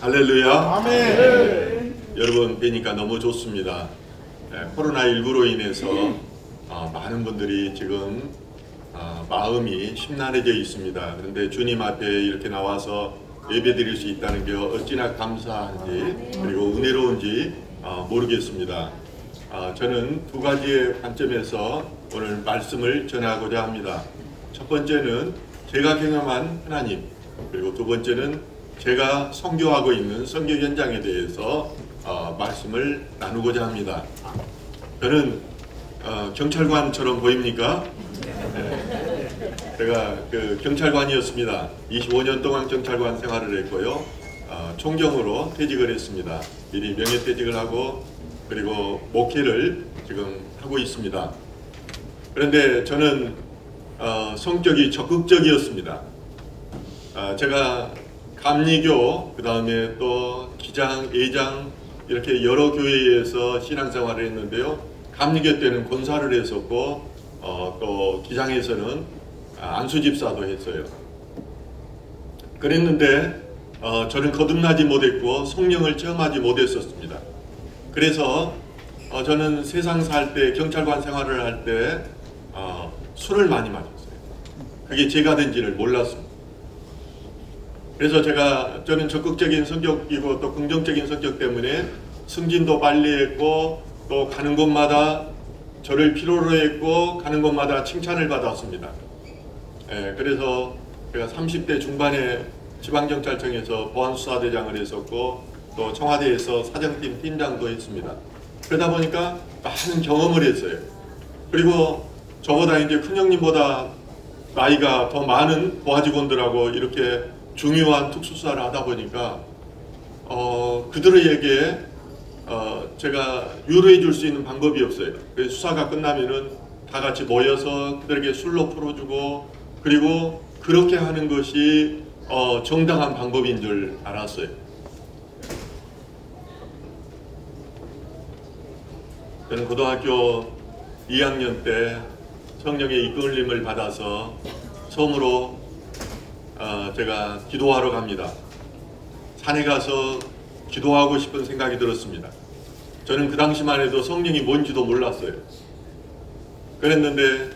할렐루야. 아멘. 여러분 뵈니까 너무 좋습니다. 코로나19로 인해서 많은 분들이 지금 마음이 심란해져 있습니다. 그런데 주님 앞에 이렇게 나와서 예배드릴 수 있다는 게 어찌나 감사한지 그리고 은혜로운지 모르겠습니다. 저는 두 가지의 관점에서 오늘 말씀을 전하고자 합니다. 첫 번째는 제가 경험한 하나님, 그리고 두 번째는 제가 선교하고 있는 선교 현장에 대해서 말씀을 나누고자 합니다. 저는 경찰관처럼 보입니까? 네. 제가 그 경찰관이었습니다. 25년 동안 경찰관 생활을 했고요. 총경으로 퇴직을 했습니다. 미리 명예퇴직을 하고 그리고 목회를 지금 하고 있습니다. 그런데 저는 성격이 적극적이었습니다. 제가 감리교, 그 다음에 또 기장, 예장 이렇게 여러 교회에서 신앙생활을 했는데요. 감리교 때는 권사를 했었고 또 기장에서는 안수집사도 했어요. 그랬는데 저는 거듭나지 못했고 성령을 체험하지 못했었습니다. 그래서 저는 세상 살 때, 경찰관 생활을 할 때 술을 많이 마셨어요. 그게 죄가 된지를 몰랐습니다. 그래서 저는 적극적인 성격이고 또 긍정적인 성격 때문에 승진도 빨리 했고 또 가는 곳마다 저를 필요로 했고 가는 곳마다 칭찬을 받았습니다. 그래서 제가 30대 중반에 지방경찰청에서 보안수사대장을 했었고 또 청와대에서 사정팀 팀장도 했습니다. 그러다 보니까 많은 경험을 했어요. 그리고 저보다 이제 큰 형님보다 나이가 더 많은 보안직원들하고 이렇게 중요한 특수수사를 하다 보니까 그들에게 제가 유로해 줄 수 있는 방법이 없어요. 그래서 수사가 끝나면은 다 같이 모여서 그들에게 술로 풀어주고 그리고 그렇게 하는 것이 정당한 방법인 줄 알았어요. 저는 고등학교 2학년 때 성령의 이끌림을 받아서 처음으로 제가 기도하러 갑니다. 산에 가서 기도하고 싶은 생각이 들었습니다. 저는 그 당시만 해도 성령이 뭔지도 몰랐어요. 그랬는데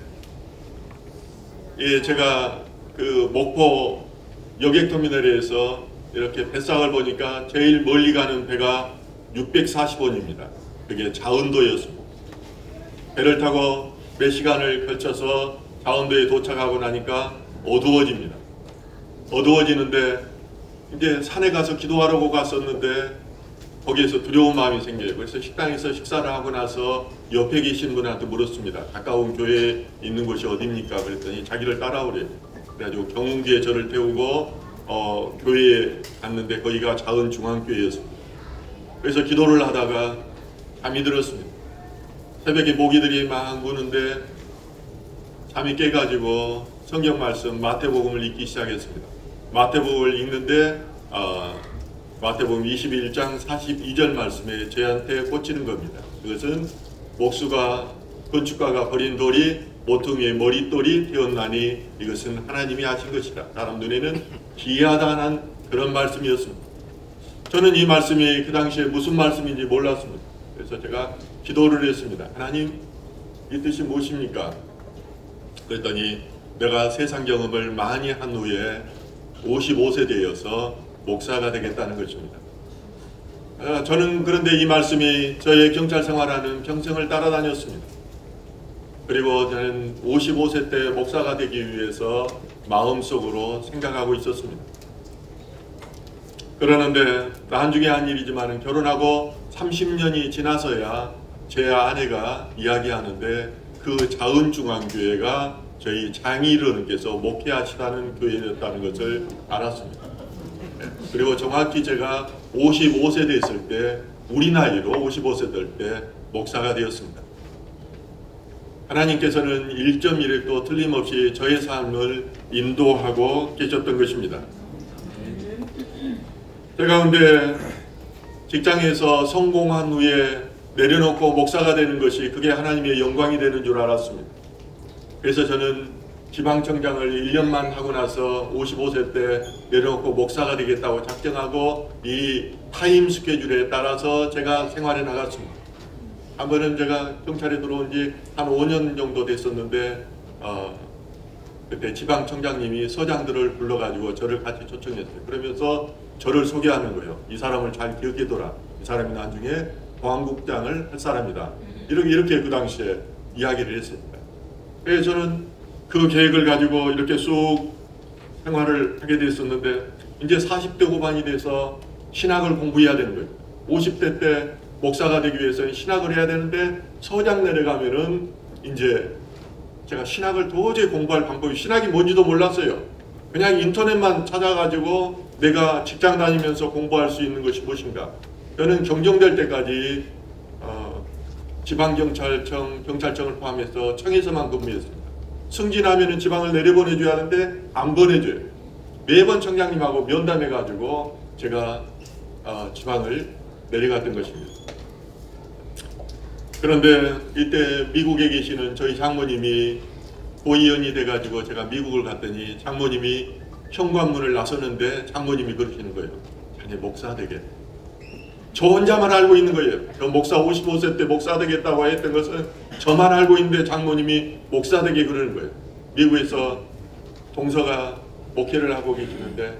제가 그 목포 여객터미널에서 이렇게 뱃삭을 보니까 제일 멀리 가는 배가 640원입니다. 그게 자운도였습니다. 배를 타고 몇 시간을 걸쳐서 자운도에 도착하고 나니까 어두워집니다. 어두워지는데 이제 산에 가서 기도하려고 갔었는데 거기에서 두려운 마음이 생겨요. 그래서 식당에서 식사를 하고 나서 옆에 계신 분한테 물었습니다. 가까운 교회에 있는 곳이 어디입니까? 그랬더니 자기를 따라오래요. 그래가지고 경운기에 저를 태우고 교회에 갔는데 거기가 자은중앙교회였습니다. 그래서 기도를 하다가 잠이 들었습니다. 새벽에 모기들이 막 우는데 잠이 깨가지고 성경 말씀 마태복음을 읽기 시작했습니다. 마태복음을 읽는데 마태복음 21장 42절 말씀에 저한테 꽂히는 겁니다. 그것은 목수가 건축가가 버린 돌이 모퉁이의 머릿돌이 되었나니 이것은 하나님이 하신 것이라. 사람 눈에는 기이하다는 그런 말씀이었습니다. 저는 이 말씀이 그 당시에 무슨 말씀인지 몰랐습니다. 그래서 제가 기도를 했습니다. 하나님, 이 뜻이 무엇입니까? 그랬더니 내가 세상 경험을 많이 한 후에 55세 되어서 목사가 되겠다는 것입니다. 저는 그런데 이 말씀이 저의 경찰 생활하는 평생을 따라다녔습니다. 그리고 저는 55세 때 목사가 되기 위해서 마음속으로 생각하고 있었습니다. 그러는데 나중에 한 일이지만 결혼하고 30년이 지나서야 제 아내가 이야기하는데 그 자은중앙교회가 저희 장인어른께서 목회하시다는 교회였다는 것을 알았습니다. 그리고 정확히 제가 55세 됐을 때 우리 나이로 55세 될 때 목사가 되었습니다. 하나님께서는 1.1획도 틀림없이 저의 삶을 인도하고 계셨던 것입니다. 제 가운데 직장에서 성공한 후에 내려놓고 목사가 되는 것이 그게 하나님의 영광이 되는 줄 알았습니다. 그래서 저는 지방청장을 1년만 하고 나서 55세 때 내려놓고 목사가 되겠다고 작정하고 이 타임 스케줄에 따라서 제가 생활에 나갔습니다. 한 번은 제가 경찰에 들어온 지 한 5년 정도 됐었는데 그때 지방청장님이 서장들을 불러가지고 저를 같이 초청했어요. 그러면서 저를 소개하는 거예요. 이 사람을 잘 기억해둬라. 이 사람이 나중에 보안국장을 할 사람이다. 이렇게 그 당시에 이야기를 했습니다. 그래서 저는 그 계획을 가지고 이렇게 쑥 생활을 하게 됐었는데 이제 40대 후반이 돼서 신학을 공부해야 되는 거예요. 50대 때 목사가 되기 위해서는 신학을 해야 되는데 서장 내려가면은 이제 제가 신학을 도저히 공부할 방법이 신학이 뭔지도 몰랐어요. 그냥 인터넷만 찾아가지고 내가 직장 다니면서 공부할 수 있는 것이 무엇인가. 저는 경정될 때까지 지방경찰청, 경찰청을 포함해서 청에서만 근무했습니다. 승진하면은 지방을 내려보내줘야 하는데 안 보내줘요. 매번 청장님하고 면담해가지고 제가 지방을 내려갔던 것입니다. 그런데 이때 미국에 계시는 저희 장모님이 고위원이 돼가지고 제가 미국을 갔더니 장모님이 현관문을 나서는데 장모님이 그러시는 거예요. 자네 목사 되게. 저 혼자만 알고 있는 거예요. 저 목사 55세 때 목사 되겠다고 했던 것은 저만 알고 있는데 장모님이 목사 되게 그러는 거예요. 미국에서 동서가 목회를 하고 계시는데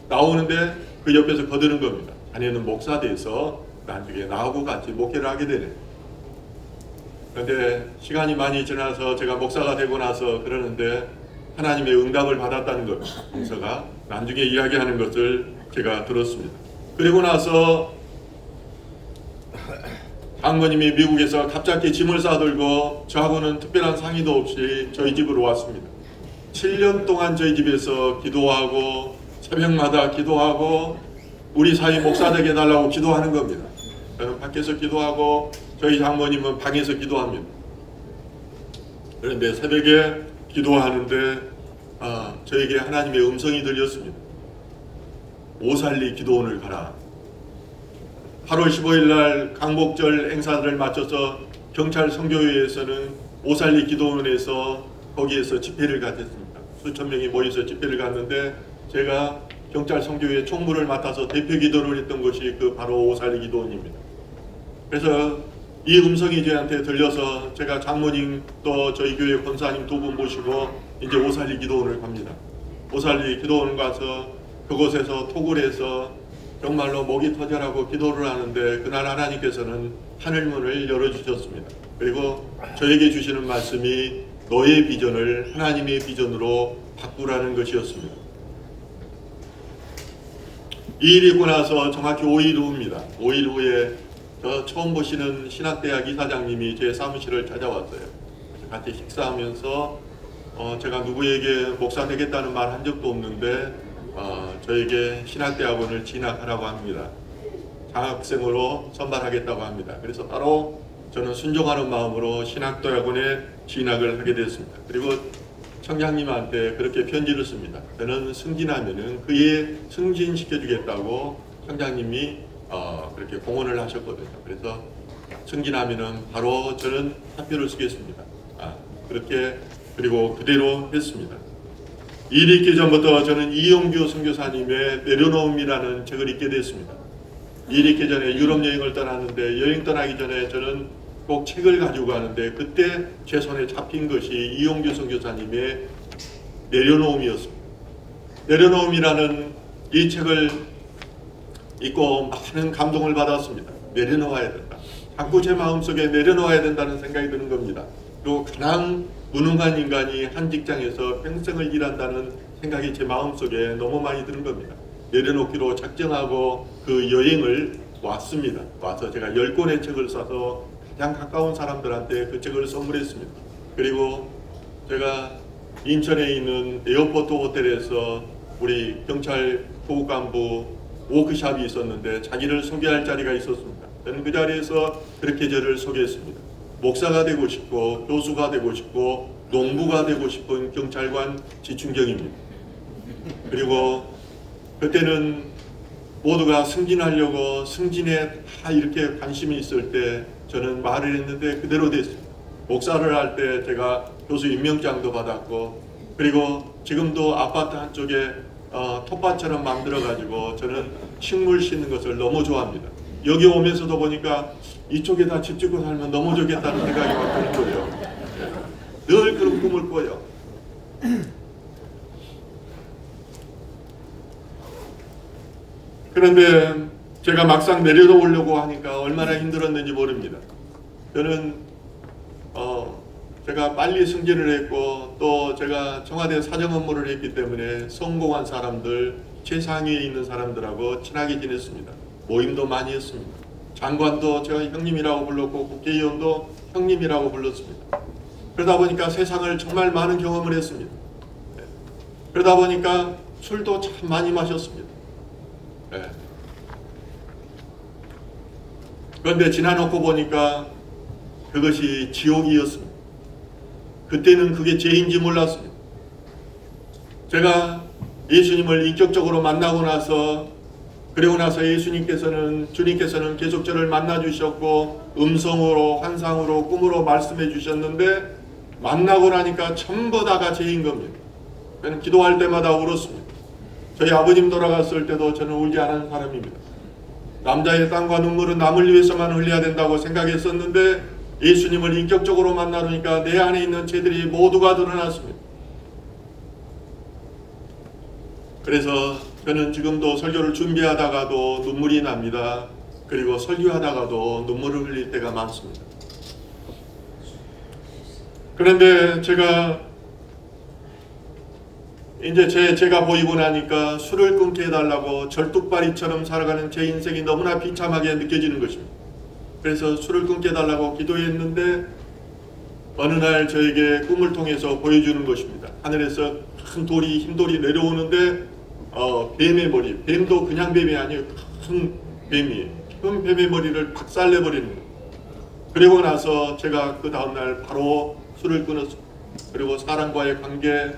나오는데 그 옆에서 거드는 겁니다. 자네는 목사 돼서 나중에 나하고 같이 목회를 하게 되네. 그런데 시간이 많이 지나서 제가 목사가 되고 나서 그러는데 하나님의 응답을 받았다는 것, 동서가 나중에 이야기하는 것을 제가 들었습니다. 그리고 나서 장모님이 미국에서 갑자기 짐을 싸들고 저하고는 특별한 상의도 없이 저희 집으로 왔습니다. 7년 동안 저희 집에서 기도하고 새벽마다 기도하고 우리 사이 목사 되게 해달라고 기도하는 겁니다. 저는 밖에서 기도하고 저희 장모님은 방에서 기도합니다. 그런데 새벽에 기도하는데 저에게 하나님의 음성이 들렸습니다. 오살리 기도원을 가라. 8월 15일 날 강복절 행사를 마쳐서 경찰 선교회에서는 오살리 기도원에서 거기에서 집회를 가졌습니다. 수천 명이 모여서 집회를 갔는데 제가 경찰 선교회 총무를 맡아서 대표 기도를 했던 것이 그 바로 오살리 기도원입니다. 그래서 이 음성이 저한테 들려서 제가 장모님 또 저희 교회 권사님 두 분 모시고 이제 오살리 기도원을 갑니다. 오살리 기도원 가서 그곳에서 톡을 해서 정말로 목이 터져라고 기도를 하는데 그날 하나님께서는 하늘문을 열어주셨습니다. 그리고 저에게 주시는 말씀이 너의 비전을 하나님의 비전으로 바꾸라는 것이었습니다. 이 일이 있고 나서 정확히 5일 후입니다. 5일 후에 저 처음 보시는 신학대학 이사장님이 제 사무실을 찾아왔어요. 같이 식사하면서 제가 누구에게 목사 되겠다는 말 한 적도 없는데 저에게 신학대학원을 진학하라고 합니다. 장학생으로 선발하겠다고 합니다. 그래서 바로 저는 순종하는 마음으로 신학대학원에 진학을 하게 됐습니다. 그리고 청장님한테 그렇게 편지를 씁니다. 저는 승진하면은 그의 승진시켜주겠다고 청장님이 그렇게 공언을 하셨거든요. 그래서 승진하면은 바로 저는 사표를 쓰겠습니다. 그렇게 그리고 그대로 했습니다. 일이 있기 전부터 저는 이용규 선교사님의 내려놓음이라는 책을 읽게 됐습니다. 일이 있기 전에 유럽 여행을 떠났는데 여행 떠나기 전에 저는 꼭 책을 가지고 가는데 그때 제 손에 잡힌 것이 이용규 선교사님의 내려놓음이었습니다. 내려놓음이라는 이 책을 읽고 많은 감동을 받았습니다. 내려놓아야 된다. 자꾸 제 마음속에 내려놓아야 된다는 생각이 드는 겁니다. 그리고 가장 무능한 인간이 한 직장에서 평생을 일한다는 생각이 제 마음속에 너무 많이 드는 겁니다. 내려놓기로 작정하고 그 여행을 왔습니다. 와서 제가 10권의 책을 사서 가장 가까운 사람들한테 그 책을 선물했습니다. 그리고 제가 인천에 있는 에어포트 호텔에서 우리 경찰 보급간부 워크숍이 있었는데 자기를 소개할 자리가 있었습니다. 저는 그 자리에서 그렇게 저를 소개했습니다. 목사가 되고 싶고 교수가 되고 싶고 농부가 되고 싶은 경찰관 지춘경입니다. 그리고 그때는 모두가 승진하려고 승진에 다 이렇게 관심이 있을 때 저는 말을 했는데 그대로 됐습니다. 목사를 할 때 제가 교수 임명장도 받았고 그리고 지금도 아파트 한쪽에 텃밭처럼 만들어가지고 저는 식물 심는 것을 너무 좋아합니다. 여기 오면서도 보니까 이쪽에다 집 짓고 살면 너무 좋겠다는 생각이 막 드는 거예요. 늘 그런 꿈을 꿔요. 그런데 제가 막상 내려오려고 하니까 얼마나 힘들었는지 모릅니다. 저는 제가 빨리 승진을 했고 또 제가 청와대 사정 업무를 했기 때문에 성공한 사람들, 최상위에 있는 사람들하고 친하게 지냈습니다. 모임도 많이 했습니다. 장관도 제가 형님이라고 불렀고 국회의원도 형님이라고 불렀습니다. 그러다 보니까 세상을 정말 많은 경험을 했습니다. 그러다 보니까 술도 참 많이 마셨습니다. 그런데 지나놓고 보니까 그것이 지옥이었습니다. 그때는 그게 죄인지 몰랐습니다. 제가 예수님을 인격적으로 만나고 나서 그리고 나서 주님께서는 계속 저를 만나 주셨고 음성으로 환상으로 꿈으로 말씀해 주셨는데 만나고 나니까 전부 다가 죄인 겁니다. 저는 기도할 때마다 울었습니다. 저희 아버님 돌아갔을 때도 저는 울지 않은 사람입니다. 남자의 땀과 눈물은 남을 위해서만 흘려야 된다고 생각했었는데 예수님을 인격적으로 만나니까 내 안에 있는 죄들이 모두가 드러났습니다. 그래서 저는 지금도 설교를 준비하다가도 눈물이 납니다. 그리고 설교하다가도 눈물을 흘릴 때가 많습니다. 그런데 제가 보이고 나니까 술을 끊게 해달라고 절뚝발이처럼 살아가는 제 인생이 너무나 비참하게 느껴지는 것입니다. 그래서 술을 끊게 해달라고 기도했는데 어느 날 저에게 꿈을 통해서 보여주는 것입니다. 하늘에서 큰 흰돌이 내려오는데 뱀의 머리, 뱀도 그냥 뱀이 아니에요. 큰 뱀이에요. 큰 뱀의 머리를 박살내버리는 거예요. 그리고 나서 제가 그 다음날 바로 술을 끊었습니다. 그리고 사람과의 관계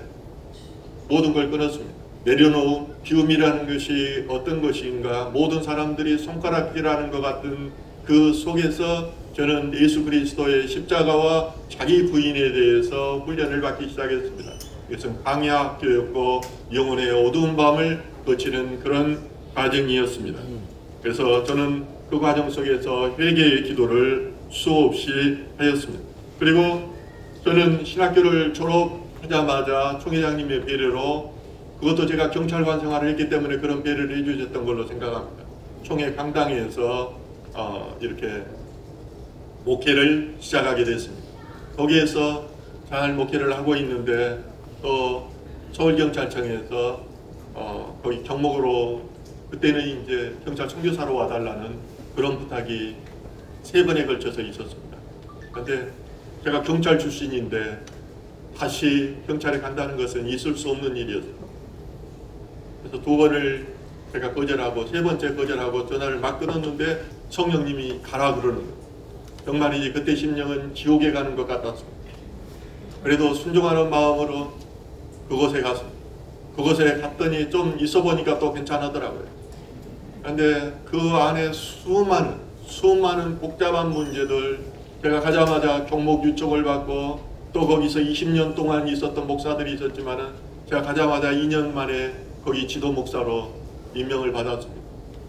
모든 걸 끊었습니다. 내려놓은 비움이라는 것이 어떤 것인가, 모든 사람들이 손가락질하는 것 같은 그 속에서 저는 예수 그리스도의 십자가와 자기 부인에 대해서 훈련을 받기 시작했습니다. 이것은 강야학교였고 영혼의 어두운 밤을 거치는 그런 과정이었습니다. 그래서 저는 그 과정 속에서 회개의 기도를 수없이 하였습니다. 그리고 저는 신학교를 졸업하자마자 총회장님의 배려로 그것도 제가 경찰관 생활을 했기 때문에 그런 배려를 해주셨던 걸로 생각합니다. 총회 강당에서 이렇게 목회를 시작하게 됐습니다. 거기에서 잘 목회를 하고 있는데 또 서울경찰청에서 거기 경목으로 그때는 이제 경찰 선교사로 와달라는 그런 부탁이 3번에 걸쳐서 있었습니다. 그런데 제가 경찰 출신인데 다시 경찰에 간다는 것은 있을 수 없는 일이었어요. 그래서 2번을 제가 거절하고 3번째 거절하고 전화를 막 끊었는데 성령님이 가라 그러는 거예요. 정말이지 그때 심령은 지옥에 가는 것 같았습니다. 그래도 순종하는 마음으로 그곳에 갔습니다. 그곳에 갔더니 좀 있어 보니까 또 괜찮았더라고요. 그런데 그 안에 수많은 복잡한 문제들, 제가 가자마자 경목 유촉을 받고 또 거기서 20년 동안 있었던 목사들이 있었지만은 제가 가자마자 2년 만에 거기 지도 목사로 임명을 받았습니다.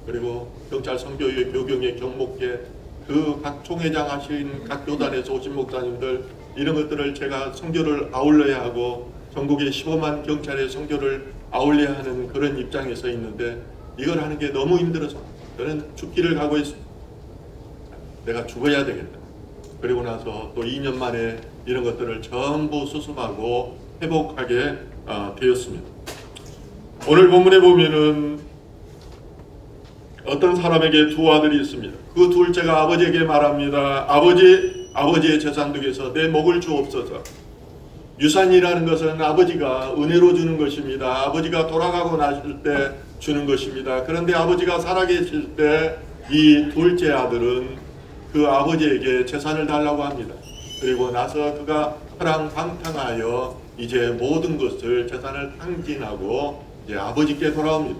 그리고 경찰 선교회 교경의 경목계 그 각 총회장 하신 각 교단에서 오신 목사님들 이런 것들을 제가 선교를 아울러야 하고 전국의 15만 경찰의 선교를 아울러야 하는 그런 입장에서 있는데 이걸 하는 게 너무 힘들어서 저는 죽기를 각오했습니다. 내가 죽어야 되겠다. 그리고 나서 또 2년 만에 이런 것들을 전부 수습하고 회복하게 되었습니다. 오늘 본문에 보면은 어떤 사람에게 2 아들이 있습니다. 그 둘째가 아버지에게 말합니다. 아버지의 재산득에서 내 먹을 주옵소서. 유산이라는 것은 아버지가 은혜로 주는 것입니다. 아버지가 돌아가고 나실 때 주는 것입니다. 그런데 아버지가 살아계실 때 이 둘째 아들은 그 아버지에게 재산을 달라고 합니다. 그리고 나서 그가 허랑방탕하여 이제 모든 것을 재산을 탕진하고 이제 아버지께 돌아옵니다.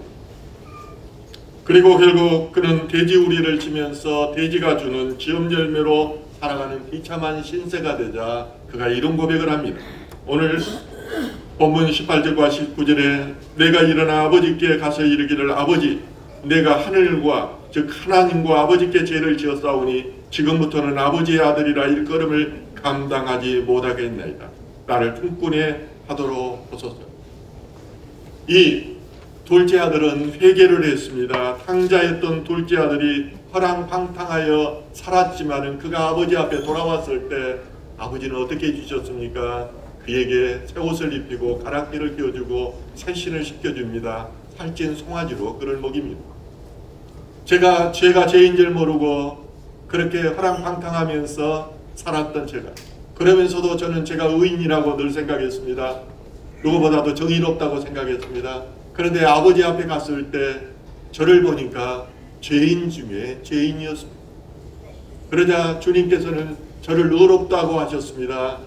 그리고 결국 그는 돼지우리를 치면서 돼지가 주는 지엄열매로 살아가는 비참한 신세가 되자 그가 이런 고백을 합니다. 오늘 본문 18절과 19절에 내가 일어나 아버지께 가서 이르기를 아버지 내가 하늘과 즉 하나님과 아버지께 죄를 지었사오니 지금부터는 아버지의 아들이라 일컬음을 감당하지 못하겠나이다. 나를 품꾼에 하도록 하소서. 이 둘째 아들은 회개를 했습니다. 탕자였던 둘째 아들이 허랑방탕하여 살았지만은 그가 아버지 앞에 돌아왔을 때 아버지는 어떻게 해주셨습니까? 그에게 새 옷을 입히고 가락지를 끼워주고 새신을 시켜줍니다. 살찐 송아지로 그를 먹입니다. 제가 죄가 죄인 줄 모르고 그렇게 허랑방탕하면서 살았던 제가, 그러면서도 저는 제가 의인이라고 늘 생각했습니다. 누구보다도 정의롭다고 생각했습니다. 그런데 아버지 앞에 갔을 때 저를 보니까 죄인 중에 죄인이었습니다. 그러자 주님께서는 저를 의롭다고 하셨습니다.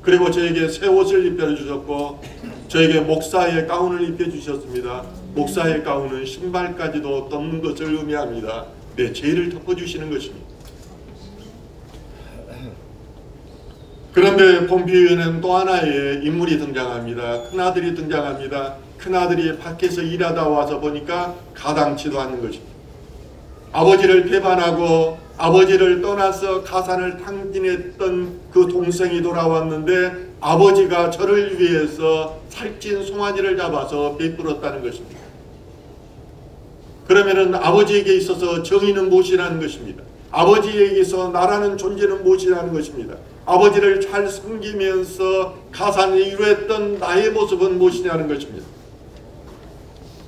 그리고 저에게 새 옷을 입혀주셨고 저에게 목사의 가운을 입혀주셨습니다. 목사의 가운은 신발까지도 덮는 것을 의미합니다. 내 죄를 덮어주시는 것입니다. 그런데 본피에는 또 하나의 인물이 등장합니다. 큰아들이 등장합니다. 큰아들이 밖에서 일하다 와서 보니까 가당치도 않는 것입니다. 아버지를 배반하고 아버지를 떠나서 가산을 탕진했던 그 동생이 돌아왔는데 아버지가 저를 위해서 살찐 송아지를 잡아서 베풀었다는 것입니다. 그러면은 아버지에게 있어서 정의는 무엇이라는 것입니다. 아버지에게서 나라는 존재는 무엇이라는 것입니다. 아버지를 잘 섬기면서 가산을 이루었던 나의 모습은 무엇이냐는 것입니다.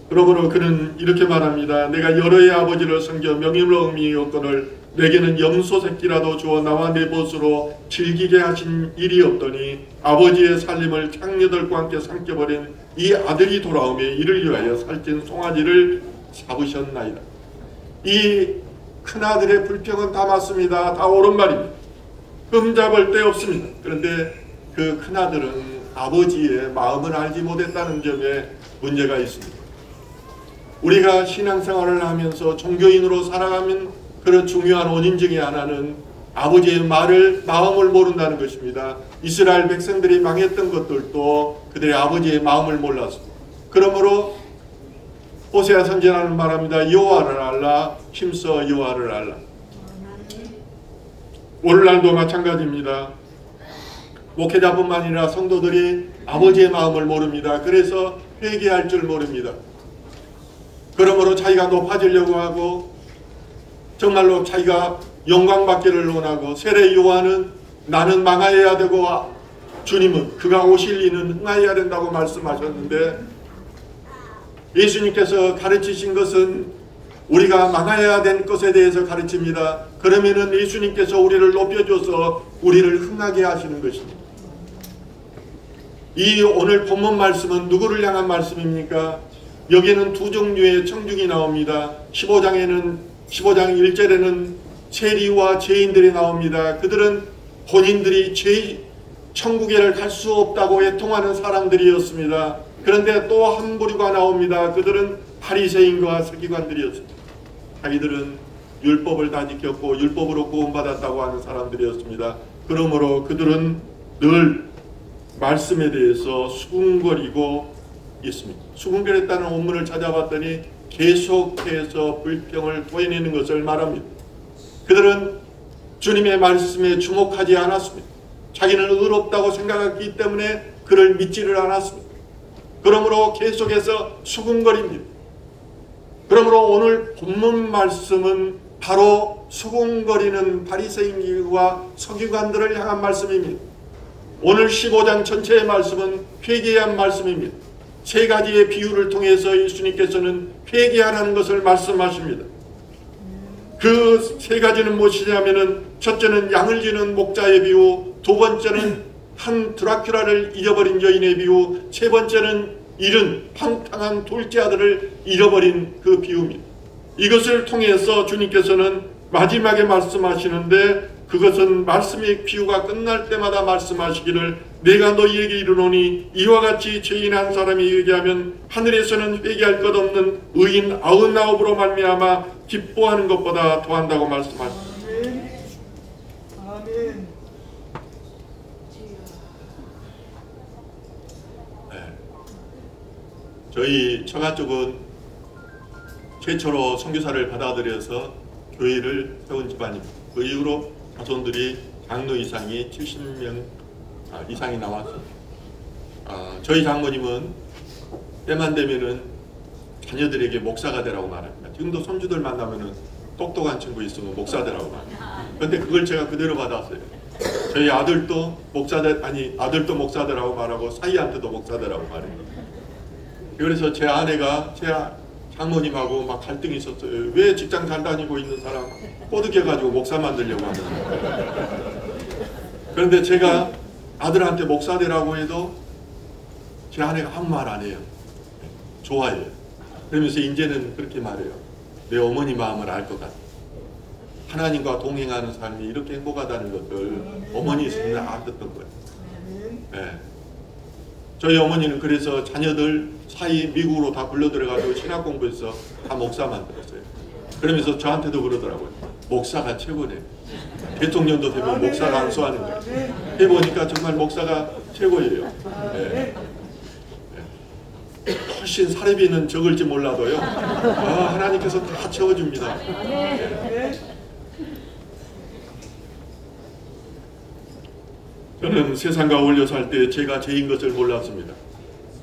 그러므로 그는 이렇게 말합니다. 내가 여러의 아버지를 섬겨 명예로움이 없거늘 내게는 염소 새끼라도 주어 나와 내 벗으로 즐기게 하신 일이 없더니 아버지의 살림을 창녀들과 함께 삼켜버린 이 아들이 돌아오매 이를 위하여 살찐 송아지를 잡으셨나이다. 이 큰아들의 불평은 다 맞습니다. 다 옳은 말입니다. 흠잡을 데 없습니다. 그런데 그 큰아들은 아버지의 마음을 알지 못했다는 점에 문제가 있습니다. 우리가 신앙생활을 하면서 종교인으로 살아가면 그런 중요한 원인 중에 하나는 아버지의 마음을 모른다는 것입니다. 이스라엘 백성들이 망했던 것들도 그들의 아버지의 마음을 몰랐습니다. 그러므로 호세아 선지자는 말합니다. 여호와를 알라, 힘써 여호와를 알라. 오늘날도 마찬가지입니다. 목회자뿐만 아니라 성도들이 아버지의 마음을 모릅니다. 그래서 회개할 줄 모릅니다. 그러므로 자기가 높아지려고 하고 정말로 자기가 영광받기를 원하고 세례 요한은 나는 망하여야 되고 주님은 그가 오실 이는 흥하여야 된다고 말씀하셨는데 예수님께서 가르치신 것은 우리가 망하여야 된 것에 대해서 가르칩니다. 그러면은 예수님께서 우리를 높여줘서 우리를 흥하게 하시는 것입니다. 이 오늘 본문 말씀은 누구를 향한 말씀입니까? 여기에는 두 종류의 청중이 나옵니다. 15장 1절에는 세리와 죄인들이 나옵니다. 그들은 본인들이 천국에를 갈 수 없다고 애통하는 사람들이었습니다. 그런데 또 한 부류가 나옵니다. 그들은 바리새인과 서기관들이었습니다. 자기들은 율법을 다 지켰고 율법으로 구원받았다고 하는 사람들이었습니다. 그러므로 그들은 늘 말씀에 대해서 수군거리고 있습니다. 수군거렸다는 원문을 찾아봤더니 계속해서 불평을 토해내는 것을 말합니다. 그들은 주님의 말씀에 주목하지 않았습니다. 자기는 의롭다고 생각했기 때문에 그를 믿지를 않았습니다. 그러므로 계속해서 수군거립니다. 그러므로 오늘 본문 말씀은 바로 수군거리는 바리새인과 서기관들을 향한 말씀입니다. 오늘 15장 전체의 말씀은 회개한 말씀입니다. 세 가지의 비유를 통해서 예수님께서는 회개하라는 것을 말씀하십니다. 그 세 가지는 무엇이냐면은 첫째는 양을 지는 목자의 비유, 두 번째는 한 드라큘라를 잃어버린 여인의 비유, 세 번째는 잃은 방탕한 둘째 아들을 잃어버린 그 비유입니다. 이것을 통해서 주님께서는 마지막에 말씀하시는데 그것은 말씀의 비유가 끝날 때마다 말씀하시기를 내가 너희에게 이르노니 이와 같이 죄인 한 사람이 회개하면 하늘에서는 회개할 것 없는 의인 99으로 말미암아 기뻐하는 것보다 더한다고 말씀하십니다. 아멘. 저희 처가 쪽은 최초로 선교사를 받아들여서 교회를 세운 집안입니다. 그 이후로 자손들이 장로 이상이 70명 이상이 나왔습니다. 저희 장모님은 때만 되면은 자녀들에게 목사가 되라고 말합니다. 지금도 손주들 만나면은 똑똑한 친구 있으면 목사 되라고 말합니다. 그런데 그걸 제가 그대로 받았어요. 저희 아들도 아들도 목사 되라고 말하고 사이한테도 목사 되라고 말해요. 그래서 제 아내가 제 장모님하고 막 갈등이 있었어요. 왜 직장 잘 다니고 있는 사람 꼬드겨가지고 목사 만들려고 하는 거예요. 그런데 제가 아들한테 목사 되라고 해도 제 아내가 아무 말 안 해요. 좋아해요. 그러면서 이제는 그렇게 말해요. 내 어머니 마음을 알 것 같아. 하나님과 동행하는 삶이 이렇게 행복하다는 것을 어머니 있으면 알았던 거예요. 네. 저희 어머니는 그래서 자녀들 사이 미국으로 다 불러들여가지고 신학 공부해서 다 목사 만들었어요. 그러면서 저한테도 그러더라고요. 목사가 최고네. 대통령도 되면 목사가 안수하는 거예요. 해보니까 정말 목사가 최고예요. 네. 훨씬 사례비는 적을지 몰라도요. 하나님께서 다 채워줍니다. 네. 저는 세상과 어울려 살 때 제가 죄인 것을 몰랐습니다.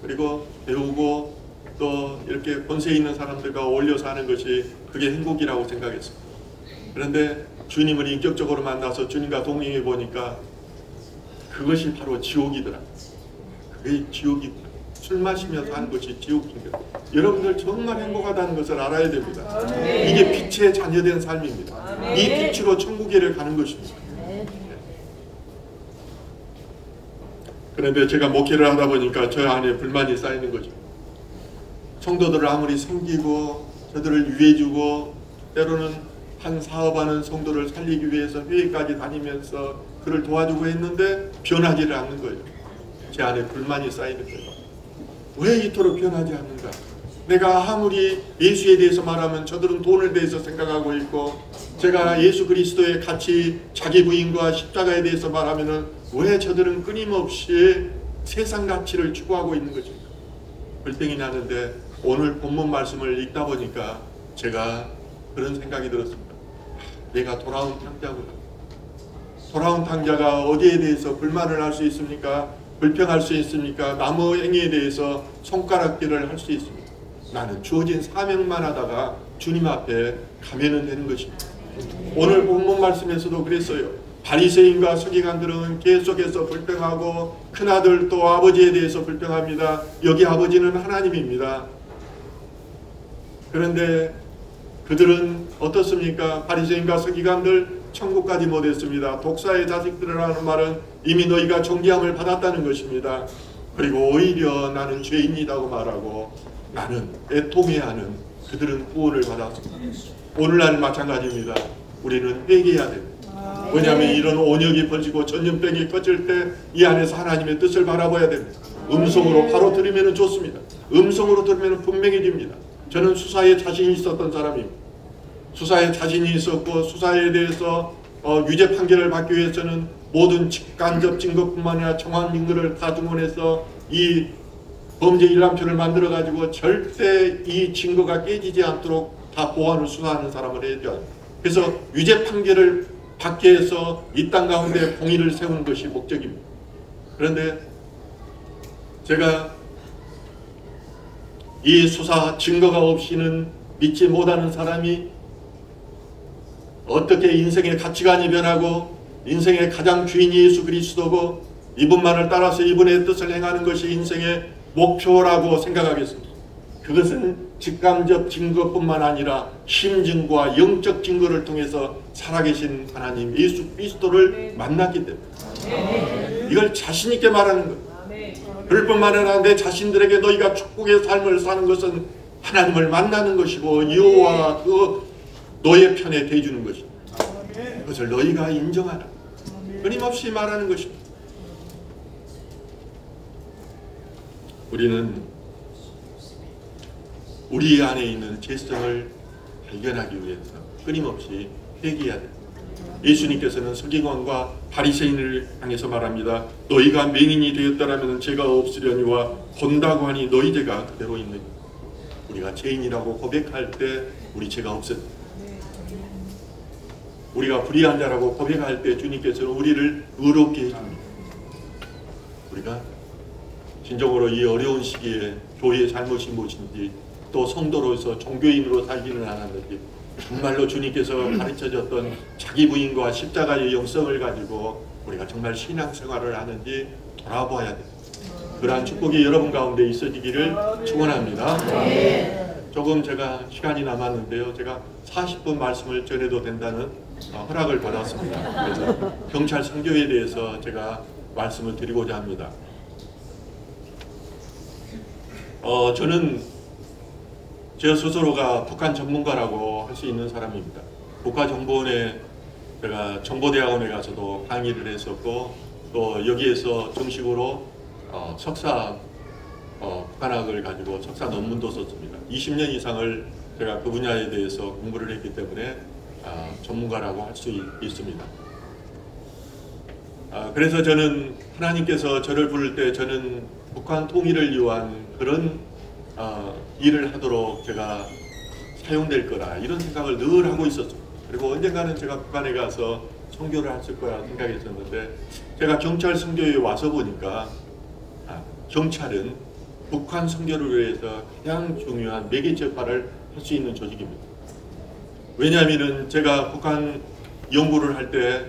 그리고 배우고 또 이렇게 권세 있는 사람들과 어울려 사는 것이 그게 행복이라고 생각했습니다. 그런데 주님을 인격적으로 만나서 주님과 동행해 보니까 그것이 바로 지옥이더라고요. 그게 지옥이구나. 술 마시며 사는 것이 지옥인 거예요. 여러분들 정말 행복하다는 것을 알아야 됩니다. 이게 빛의 자녀된 삶입니다. 이 빛으로 천국에를 가는 것입니다. 그런데 제가 목회를 하다 보니까 저 안에 불만이 쌓이는 거죠. 성도들을 아무리 섬기고 저들을 위해주고 때로는 한 사업하는 성도를 살리기 위해서 회의까지 다니면서 그를 도와주고 했는데 변하지를 않는 거예요. 제 안에 불만이 쌓이는 거예요. 왜 이토록 변하지 않는가? 내가 아무리 예수에 대해서 말하면 저들은 돈을 대해서 생각하고 있고 제가 예수 그리스도의 가치, 자기 부인과 십자가에 대해서 말하면은 왜 저들은 끊임없이 세상 가치를 추구하고 있는 것입니까? 불평이 나는데 오늘 본문 말씀을 읽다 보니까 제가 그런 생각이 들었습니다. 내가 돌아온 탕자구나. 돌아온 탕자가 어디에 대해서 불만을 할 수 있습니까? 불평할 수 있습니까? 남의 행위에 대해서 손가락질을 할 수 있습니다. 나는 주어진 사명만 하다가 주님 앞에 가면은 되는 것입니다. 오늘 본문 말씀에서도 그랬어요. 바리새인과 서기관들은 계속해서 불평하고 큰아들 또 아버지에 대해서 불평합니다. 여기 아버지는 하나님입니다. 그런데 그들은 어떻습니까? 바리새인과 서기관들 천국까지 못했습니다. 독사의 자식들이라는 말은 이미 너희가 존귀함을 받았다는 것입니다. 그리고 오히려 나는 죄인이라고 말하고 나는 애통해하는 그들은 구원을 받았습니다. 오늘날 마찬가지입니다. 우리는 회개해야 됩니다. 왜냐하면 이런 온역이 벌지고 전염병이 꺼질 때 이 안에서 하나님의 뜻을 바라봐야 됩니다. 음성으로 바로 들으면 좋습니다. 음성으로 들으면 분명해집니다. 저는 수사에 자신이 있었던 사람입니다. 수사에 자신이 있었고 수사에 대해서 유죄 판결을 받기 위해서는 모든 직간접 증거뿐만 아니라 정황 증거를 다 동원해서 이 범죄 일람표를 만들어 가지고 절대 이 증거가 깨지지 않도록 다 보안을 수사하는 사람을 해야 돼요. 그래서 유죄 판결을 받게 해서 이 땅 가운데 공의를 세우는 것이 목적입니다. 그런데 제가 이 수사 증거가 없이는 믿지 못하는 사람이 어떻게 인생의 가치관이 변하고 인생의 가장 주인이 예수 그리스도고 이분만을 따라서 이분의 뜻을 행하는 것이 인생의 목표라고 생각하겠습니다. 그것은 직감적 증거뿐만 아니라 심증과 영적 증거를 통해서 살아계신 하나님 예수 그리스도를 만났기 때문에 이걸 자신 있게 말하는 거예요. 그럴 뿐만 아니라 내 자신들에게 너희가 축복의 삶을 사는 것은 하나님을 만나는 것이고 여호와가 그 너의 편에 대주는 것입니다. 그것을 너희가 인정하라. 끊임없이 말하는 것입니다. 우리는 우리 안에 있는 죄성을 발견하기 위해서 끊임없이 회개해야 됩니다. 예수님께서는 서기관과 바리새인을 향해서 말합니다. 너희가 맹인이 되었더라면 죄가 없으려니와 본다고 하니 너희 죄가 그대로 있느니. 우리가 죄인이라고 고백할 때 우리 죄가 없어요. 우리가 불의한 자라고 고백할 때 주님께서는 우리를 의롭게 해줍니다. 우리가 진정으로 이 어려운 시기에 교회의 잘못이 무엇인지, 또 성도로서 종교인으로 살기는 않았는지, 정말로 주님께서 가르쳐줬던 자기 부인과 십자가의 영성을 가지고 우리가 정말 신앙생활을 하는지 돌아보아야 됩니다. 그러한 축복이 여러분 가운데 있어지기를 축원합니다. 조금 제가 시간이 남았는데요, 제가 40분 말씀을 전해도 된다는 허락을 받았습니다. 그래서 경찰 선교에 대해서 제가 말씀을 드리고자 합니다. 저는 제 스스로가 북한 전문가라고 할 수 있는 사람입니다. 국가정보원에 제가 정보대학원에 가서도 강의를 했었고, 또 여기에서 정식으로 석사 북한학을 가지고 석사 논문도 썼습니다. 20년 이상을 제가 그 분야에 대해서 공부를 했기 때문에 전문가라고 할 수 있습니다. 그래서 저는 하나님께서 저를 부를 때 저는 북한 통일을 위한 그런 일을 하도록 제가 사용될 거라, 이런 생각을 늘 하고 있었죠. 그리고 언젠가는 제가 북한에 가서 선교를 했을 거라 생각했었는데, 제가 경찰 선교에 와서 보니까 경찰은 북한 선교를 위해서 가장 중요한 매개체 역할을 할 수 있는 조직입니다. 왜냐하면 제가 북한 연구를 할 때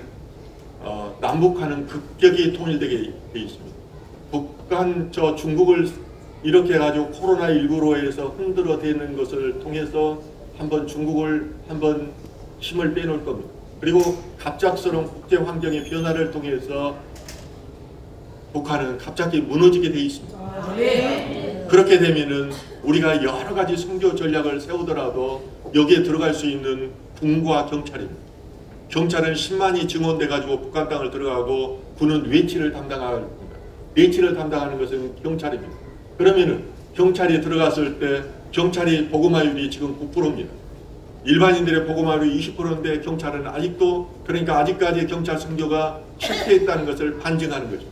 남북한은 급격히 통일되게 돼 있습니다. 북한 중국을 이렇게 해가지고 코로나19로 해서 흔들어대는 것을 통해서 한번 중국을 한번 힘을 빼놓을 겁니다. 그리고 갑작스러운 국제 환경의 변화를 통해서 북한은 갑자기 무너지게 돼 있습니다. 그렇게 되면은 우리가 여러 가지 선교 전략을 세우더라도 여기에 들어갈 수 있는 군과 경찰입니다. 경찰은 10만이 증원돼 가지고 북한 땅을 들어가고, 군은 외치를 담당합니다. 외치를 담당하는 것은 경찰입니다. 그러면은 경찰이 들어갔을 때 경찰이 보고마율이 지금 9%입니다. 일반인들의 보고마율이 20%인데 경찰은 아직도, 그러니까 아직까지 경찰 선교가 실패했다는 것을 반증하는 거죠.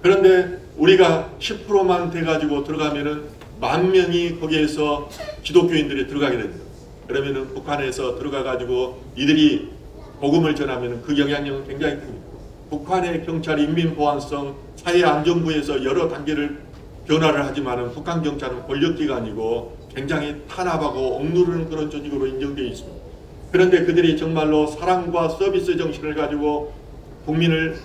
그런데 우리가 10%만 돼가지고 들어가면은 10,000명이 거기에서 기독교인들이 들어가게 됩니다. 그러면은 북한에서 들어가가지고 이들이 복음을 전하면은 그 영향력은 굉장히 큽니다. 북한의 경찰 인민보안성 사회안전부에서 여러 단계를 변화를 하지만은 북한 경찰은 권력기관이고 굉장히 탄압하고 억누르는 그런 조직으로 인정되어 있습니다. 그런데 그들이 정말로 사랑과 서비스 정신을 가지고 국민을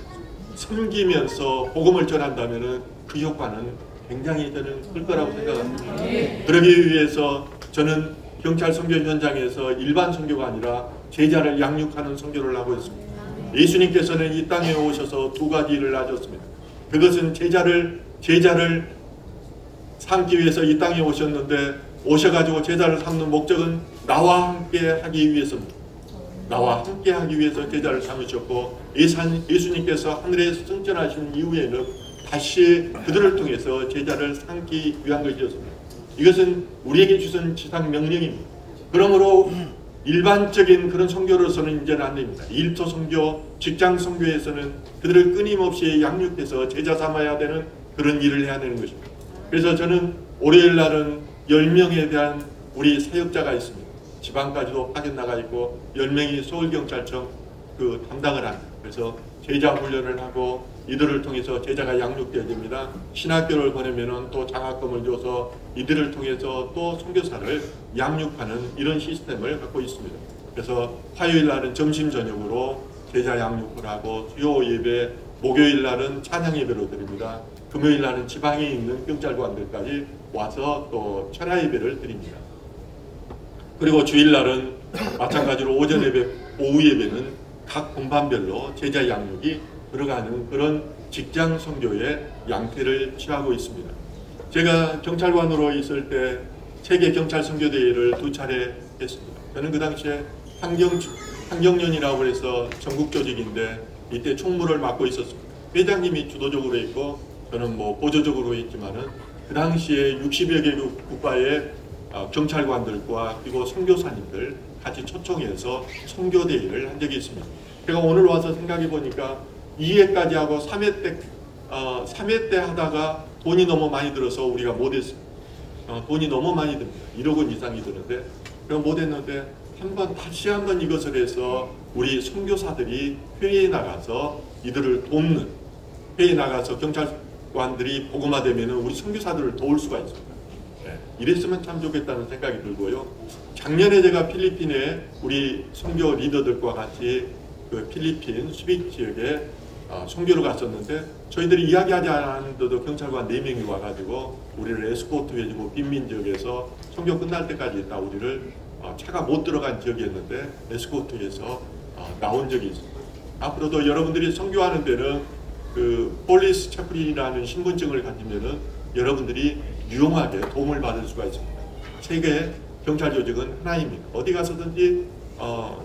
섬기면서 복음을 전한다면은 그 효과는 굉장히 저는 클 거라고 생각합니다. 그러기 위해서 저는 경찰 선교 현장에서 일반 선교가 아니라 제자를 양육하는 선교를 하고 있습니다. 예수님께서는 이 땅에 오셔서 두 가지 일을 하셨습니다. 그것은 제자를 삼기 위해서 이 땅에 오셨는데, 오셔가지고 제자를 삼는 목적은 나와 함께 하기 위해서입니다. 나와 함께 하기 위해서 제자를 삼으셨고, 예수님께서 하늘에 승천하신 이후에는 다시 그들을 통해서 제자를 삼기 위한 것이었습니다. 이것은 우리에게 주신 지상 명령입니다. 그러므로 일반적인 그런 선교로서는 이제는 안 됩니다. 일터 선교, 직장 선교에서는 그들을 끊임없이 양육해서 제자 삼아야 되는 그런 일을 해야 되는 것입니다. 그래서 저는 월요일 날은 10명에 대한 우리 사역자가 있습니다. 지방까지도 파견 나가 있고 10명이 서울경찰청 담당을 합니다. 그래서 제자 훈련을 하고 이들을 통해서 제자가 양육되어집니다. 신학교를 보내면은 또 장학금을 줘서 이들을 통해서 또 선교사를 양육하는 이런 시스템을 갖고 있습니다. 그래서 화요일 날은 점심 저녁으로 제자 양육을 하고, 수요 예배, 목요일 날은 찬양 예배로 드립니다. 금요일 날은 지방에 있는 경찰관들까지 와서 또 철야 예배를 드립니다. 그리고 주일 날은 마찬가지로 오전 예배, 오후 예배는 각 공반별로 제자 양육이 들어가는 그런 직장 선교의 양태를 취하고 있습니다. 제가 경찰관으로 있을 때 세계 경찰 선교 대회를 2차례 했습니다. 저는 그 당시에 환경연이라고 해서 전국 조직인데 이때 총무를 맡고 있었습니다. 회장님이 주도적으로 했고 저는 보조적으로 했지만은 그 당시에 60여 개 국가의 경찰관들과 그리고 선교사님들 같이 초청해서 선교대회를 한 적이 있습니다. 제가 오늘 와서 생각해 보니까 2회까지 하고 3회 때 하다가 돈이 너무 많이 들어서 우리가 못했습니다. 돈이 너무 많이 듭니다. 1억 원 이상이 드는데 그럼 못했는데 다시 한번 이것을 해서 우리 선교사들이 회의에 나가서 이들을 돕는, 회의에 나가서 경찰관들이 복음화되면 우리 선교사들을 도울 수가 있습니다. 네, 이랬으면 참 좋겠다는 생각이 들고요. 작년에 제가 필리핀에 우리 선교 리더들과 같이 그 필리핀 수빅 지역에 선교를 갔었는데 저희들이 이야기하지 않았는데도 경찰관 4명이 와가지고 우리를 에스코트 해주고 빈민 지역에서 선교 끝날 때까지 있다 우리를 차가 못 들어간 지역이었는데 에스코트해서 나온 적이 있습니다. 앞으로도 여러분들이 선교하는 데는 그 폴리스 채플린이라는 신분증을 가지면은 여러분들이 유용하게 도움을 받을 수가 있습니다. 세계 경찰 조직은 하나입니다. 어디 가서든지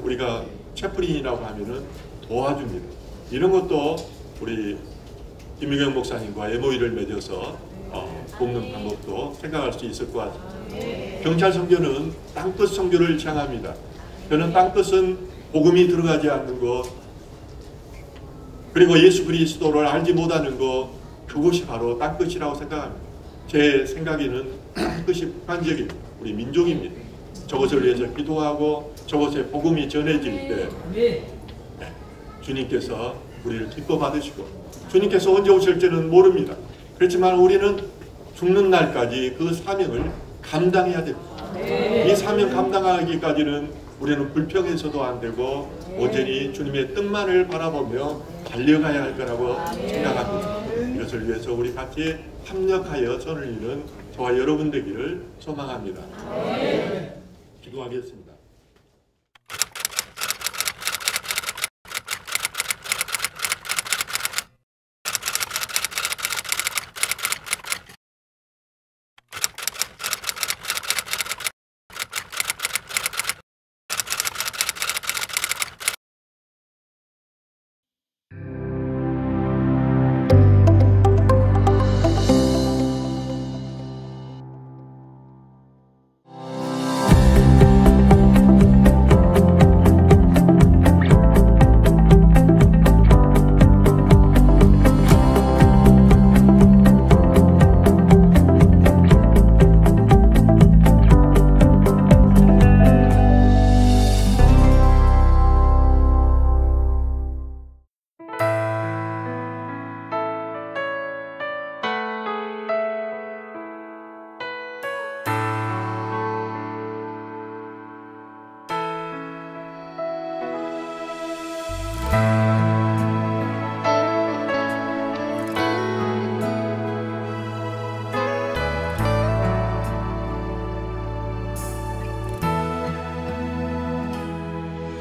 우리가 채플린이라고 하면은 도와줍니다. 이런 것도 우리 김유경 목사님과 MOU를 맺어서 돕는 방법도 생각할 수 있을 것 같습니다. 경찰 선교는 땅끝 선교를 지향합니다. 저는 땅끝은 복음이 들어가지 않는 것, 그리고 예수 그리스도를 알지 못하는 것, 그것이 바로 땅끝이라고 생각합니다. 제 생각에는 땅끝이 북한적입니다. 우리 민족입니다. 저것을 위해서 기도하고 저것에 복음이 전해질 때 주님께서 우리를 기뻐 받으시고 주님께서 언제 오실지는 모릅니다. 그렇지만 우리는 죽는 날까지 그 사명을 감당해야 됩니다. 이 사명 감당하기까지는 우리는 불평해서도 안 되고 온전히 주님의 뜻만을 바라보며 달려가야 할 거라고 생각합니다. 이것을 위해서 우리 같이 협력하여 선을 이루는 저와 여러분 되기를 소망합니다. 기도하겠습니다.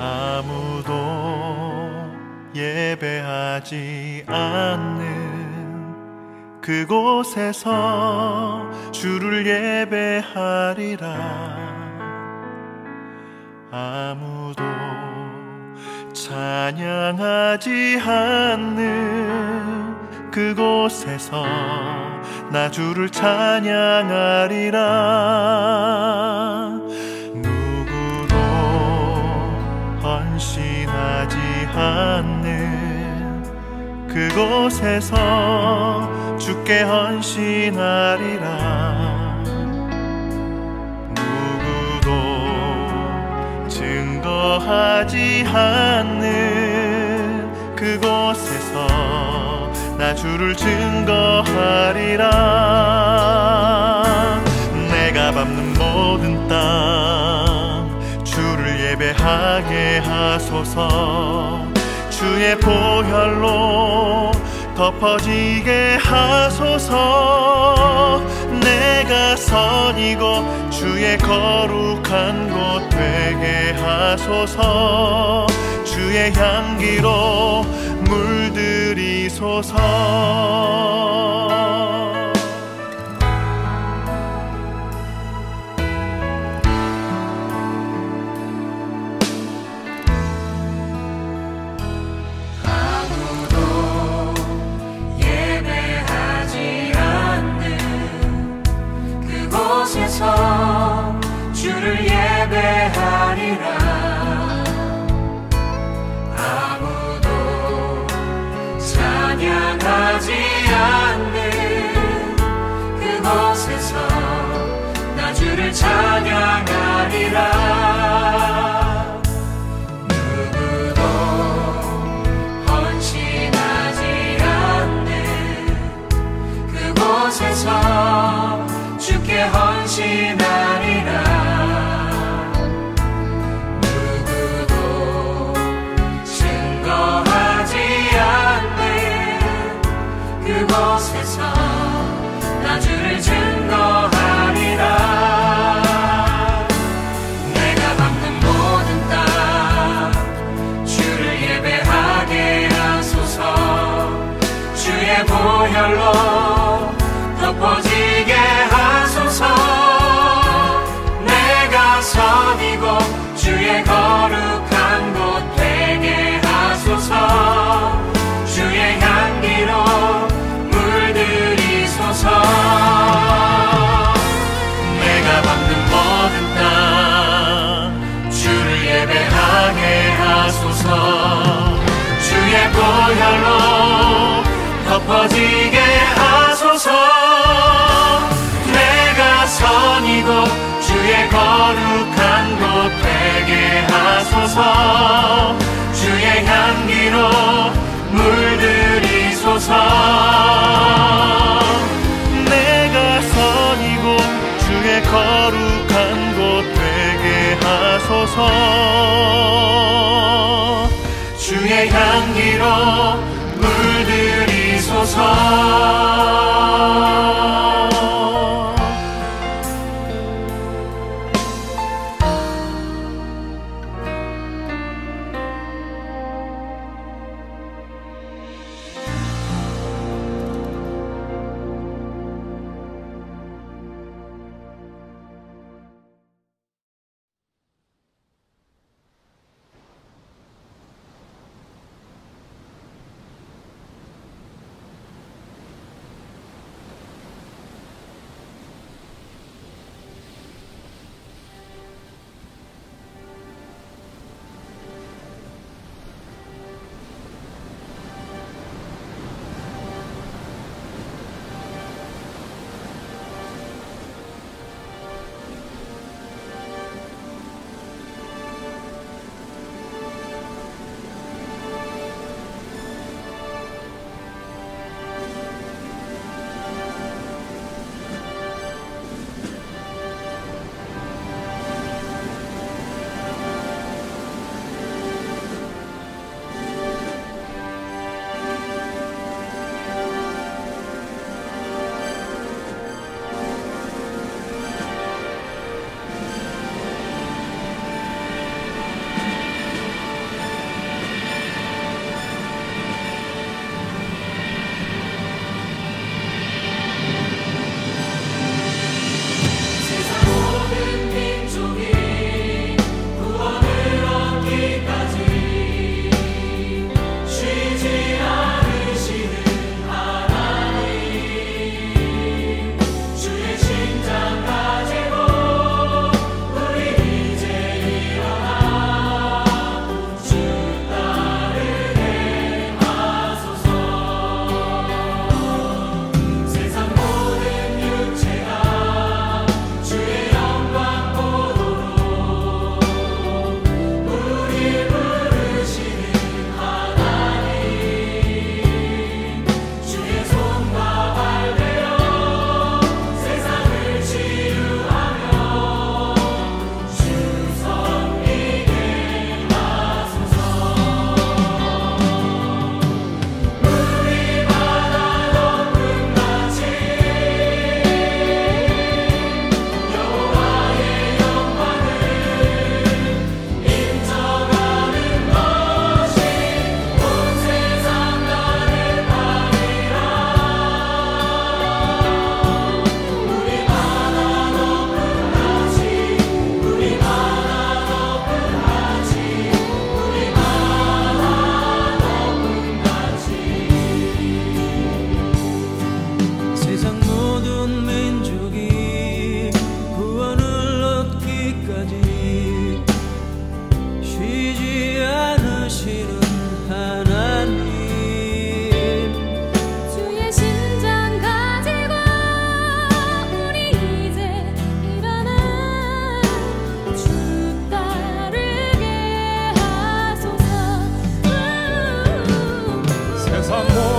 아무도 예배하지 않는 그곳에서 주를 예배하리라. 아무도 찬양하지 않는 그곳에서 나 주를 찬양하리라. 누구도 헌신하지 않는 그곳에서 주께 헌신하리라. 누구도 증거하지 않는 그곳에서 나 주를 증거하리라. 내가 밟는 모든 땅 주를 예배하게 하소서. 주의 보혈로 덮어지게 하소서. 내가 선이고 주의 거룩한 곳 되게 하소서. 주의 향기로 물들이소서. 주를 예배하리라. 보혈로 덮어지게 하소서. 내가 선이고 주의 거룩한 곳 되게 하소서. 주의 향기로 물들이소서. 내가 밟는 모든 땅 주를 예배하게 하소서. 주의 보혈로 덮어지게 하소서. 내가 선이고 주의 거룩한 곳 되게 하소서. 주의 향기로 물들이소서. 내가 선이고 주의 거룩한 곳 되게 하소서. 주의 향기로 물들이소서. 세상